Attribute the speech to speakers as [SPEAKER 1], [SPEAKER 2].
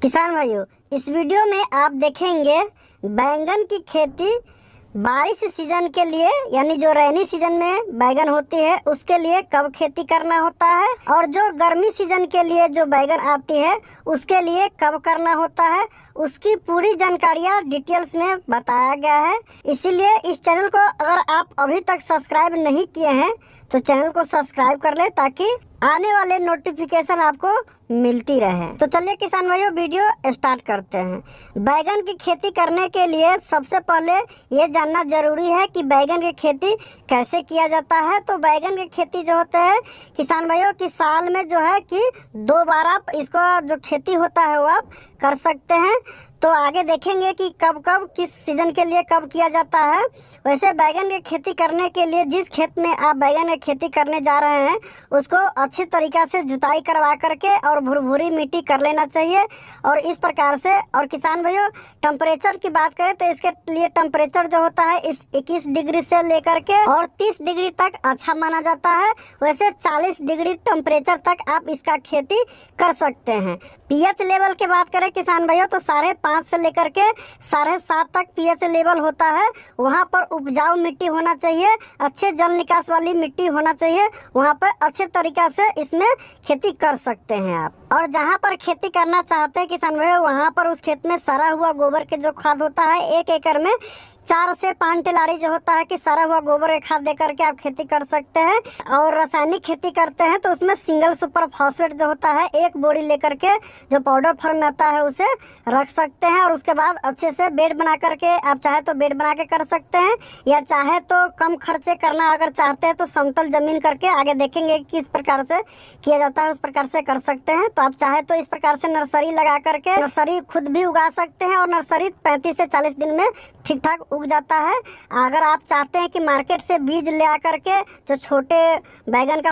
[SPEAKER 1] किसान भाइयों, इस वीडियो में आप देखेंगे बैंगन की खेती बारिश सीजन के लिए यानी जो रैनी सीजन में बैंगन होती है उसके लिए कब खेती करना होता है और जो गर्मी सीजन के लिए जो बैंगन आती है उसके लिए कब करना होता है, उसकी पूरी जानकारियाँ डिटेल्स में बताया गया है। इसीलिए इस चैनल को अगर आप अभी तक सब्सक्राइब नहीं किए हैं तो चैनल को सब्सक्राइब कर लें ताकि आने वाले नोटिफिकेशन आपको मिलती रहे। तो चलिए किसान भाइयों, वीडियो स्टार्ट करते हैं। बैगन की खेती करने के लिए सबसे पहले ये जानना जरूरी है कि बैगन की खेती कैसे किया जाता है। तो बैगन की खेती जो होता है किसान भाइयों की साल में जो है कि 2 बार आप इसको जो खेती होता है वो आप कर सकते हैं। तो आगे देखेंगे कि कब कब किस सीजन के लिए कब किया जाता है। वैसे बैगन की खेती करने के लिए जिस खेत में आप बैगन की खेती करने जा रहे हैं उसको अच्छी तरीक़ा से जुताई करवा करके और भुरभुरी मिट्टी कर लेना चाहिए। और इस प्रकार से, और किसान भाइयों टेम्परेचर की बात करें तो इसके लिए टेम्परेचर जो होता है इस 21 डिग्री से लेकर के और 30 डिग्री तक अच्छा माना जाता है। वैसे 40 डिग्री टेम्परेचर तक आप इसका खेती कर सकते हैं। पीएच लेवल की बात करें किसान भाइयों तो 5.5 से लेकर के 7.5 तक पीएच लेवल होता है। वहाँ पर उपजाऊ मिट्टी होना चाहिए, अच्छे जल निकास वाली मिट्टी होना चाहिए, वहाँ पर अच्छे तरीक़ा से इसमें खेती कर सकते हैं आप। और जहाँ पर खेती करना चाहते हैं किसान भाई वहाँ पर उस खेत में सड़ा हुआ गोबर के जो खाद होता है 1 एकड़ में 4 से 5 टेलाड़ी जो होता है कि सड़ा हुआ गोबर का खाद दे करके आप खेती कर सकते हैं। और रासायनिक खेती करते हैं तो उसमें सिंगल सुपर फॉस्फेट जो होता है 1 बोरी लेकर के जो पाउडर फॉर्म आता है उसे रख सकते हैं। और उसके बाद अच्छे से बेड बना करके आप चाहे तो बेड बना के कर सकते हैं या चाहे तो कम खर्चे करना अगर चाहते हैं तो समतल जमीन करके आगे देखेंगे किस प्रकार से किया जाता है उस प्रकार से कर सकते हैं। तो आप चाहे तो इस प्रकार से नर्सरी लगा करके नर्सरी खुद भी उगा सकते हैं और नर्सरी 35 से 40 दिन में ठीक ठाक उग जाता है। अगर आप चाहते हैं कि मार्केट से बीज ले आकर के जो छोटे बैगन का